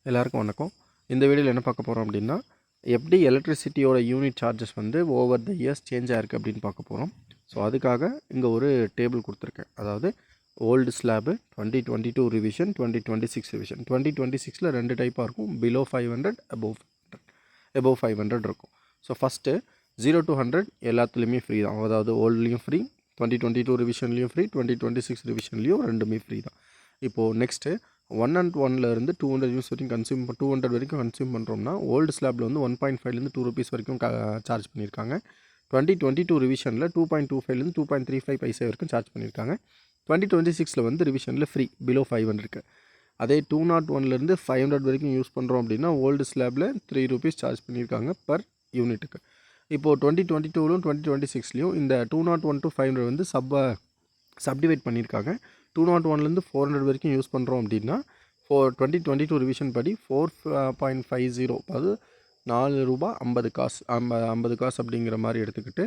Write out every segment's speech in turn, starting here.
எல்லாருக்கும் வணக்கம். இந்த வீடியோவில் என்ன பார்க்க போகிறோம் அப்படின்னா, எப்படி எலக்ட்ரிசிட்டியோட யூனிட் சார்ஜஸ் வந்து ஓவர் த இயர்ஸ் சேஞ்ச் ஆயிருக்கு அப்படின்னு பார்க்க போகிறோம். ஸோ அதுக்காக இங்கே ஒரு டேபிள் கொடுத்துருக்கேன். அதாவது ஓல்டு ஸ்லாபு 2022 ரிவிஷன், 2026 ரிவிஷன். 2026ல் 2 டைப்பாக இருக்கும். பிலோ 500, above 500 இருக்கும். ஸோ ஃபஸ்ட்டு 0 to 100 எல்லாத்துலேயுமே ஃப்ரீ தான். அதாவது ஓல்ட்லேயும் ஃப்ரீ, 2022 ரிவிஷன்லேயும் ஃப்ரீ, 2026 ரிவிஷன்லேயும் ரெண்டுமே ஃப்ரீ தான். இப்போது நெக்ஸ்ட்டு 101 இருந்து 200 யூனிட்ஸ் வரைக்கும் 200 வரைக்கும் கன்சியூம் பண்ணுறோம்னா ஓல்டு ஸ்லாபில் வந்து 1.5லேருந்து 2 rupees வரைக்கும் சார்ஜ் பண்ணியிருக்காங்க. 2022 ரிவிஷனில் 2.25லேருந்து 2.35 பைசா வரைக்கும் சார்ஜ் பண்ணியிருக்காங்க. 2026ல் வந்து ரிவிஷனில் ஃப்ரீ பிலோ 500. அதே 201லேருந்து 500 வரைக்கும் யூஸ் பண்ணுறோம் அப்படின்னா ஓல்டு ஸ்லாபில் 3 rupees சார்ஜ் பண்ணியிருக்காங்க பர் யூனிட்டுக்கு. இப்போது 2022லும் 2026லையும் இந்த 201 to 500 வந்து சப்டிவைட் பண்ணியிருக்காங்க. 201லேருந்து 400 வரைக்கும் யூஸ் பண்ணுறோம் அப்படின்னா 2022 ரிவிஷன் படி 4.50, அதாவது 4 ரூபா 50 காசு 50 காசு அப்படிங்கிற மாதிரி எடுத்துக்கிட்டு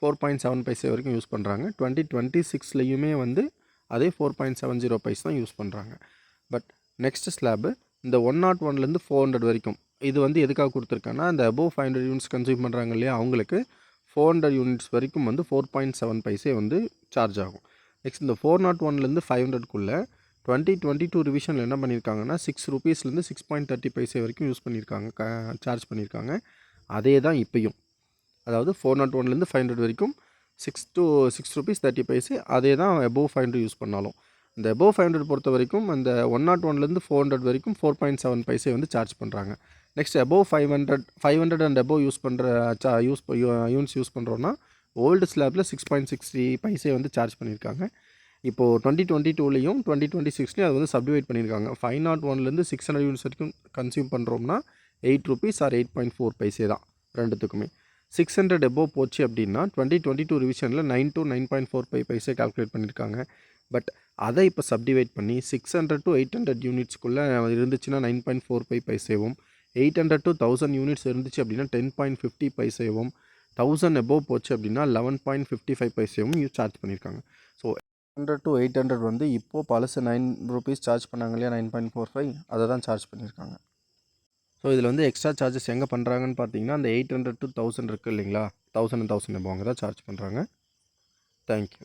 4.7 பைசா வரைக்கும் யூஸ் பண்ணுறாங்க. 2026லையுமே வந்து அதே 4.70 பைசா தான் யூஸ் பண்ணுறாங்க. பட் நெக்ஸ்ட் ஸ்லாபு இந்த 101லேருந்து 400 வரைக்கும் இது வந்து எதுக்காக கொடுத்துருக்காங்கன்னா, அந்த அபோவ் 500 யூனிட்ஸ் கன்சியூம் பண்ணுறாங்க இல்லையா, அவங்களுக்கு 400 யூனிட்ஸ் வரைக்கும் வந்து 4.7 பைசே வந்து சார்ஜ் ஆகும். நெக்ஸ்ட் இந்த 401லேருந்து 500க்குள்ளே 2022 ரிவிஷனில் என்ன பண்ணியிருக்காங்கன்னா 6 rupeesலேருந்து 6.30 பைசே வரைக்கும் யூஸ் பண்ணியிருக்காங்க, சார்ஜ் பண்ணியிருக்காங்க. அதே தான் இப்பையும், அதாவது 401லேருந்து 500 வரைக்கும் 6 rupees 30 பைசே அதே தான் above 500 யூஸ் பண்ணாலும். இந்த above 500 பொறுத்த வரைக்கும் அந்த 101லேருந்து 400 வரைக்கும் 4.7 பைசே வந்து சார்ஜ் பண்ணுறாங்க. Next above 500 and above use பண்ணுற யூனிட்ஸ் யூஸ் பண்ணுறோன்னா ஓல்டு ஸ்லாபில் 6.60 பைசே வந்து சார்ஜ் பண்ணியிருக்காங்க. இப்போது 2022லையும் 2026லையும் அது வந்து சப்டிவைட் பண்ணியிருக்காங்க. 501லேருந்து 600 யூனிட்ஸ் வரைக்கும் கன்சியூம் பண்ணுறோம்னா 8 rupees ஆர் 8.4 பைசே தான் ரெண்டுத்துக்குமே. 600 above போச்சு அப்படின்னா 2022 ரிவிஷனில் 9 to 9.45 பைசே கால்குலேட் பண்ணியிருக்காங்க. பட் அதை இப்போ சப்டிவைட் பண்ணி 600 to 800 யூனிட்ஸ்க்குள்ளே இருந்துச்சுன்னா 9.45 பைசேவும், 800 to 1000 யூனிட்ஸ் இருந்துச்சு அப்படின்னா 10.50 பைசேவும், 1000 above போச்சு அப்படின்னா 11.55 பைசேவும் சார்ஜ் பண்ணியிருக்காங்க. ஸோ 100 to 800 வந்து இப்போது பழசு 9 rupees சார்ஜ் பண்ணாங்க இல்லையா, 9.45 அதை தான் சார்ஜ் பண்ணியிருக்காங்க. ஸோ இதில் வந்து எக்ஸ்ட்ரா சார்ஜஸ் எங்கே பண்ணுறாங்கன்னு பார்த்தீங்கன்னா, அந்த 800 to 1000 இருக்குது இல்லைங்களா, 1000 and 1000 above அங்கே தான் சார்ஜ் பண்ணுறாங்க. தேங்க்யூ.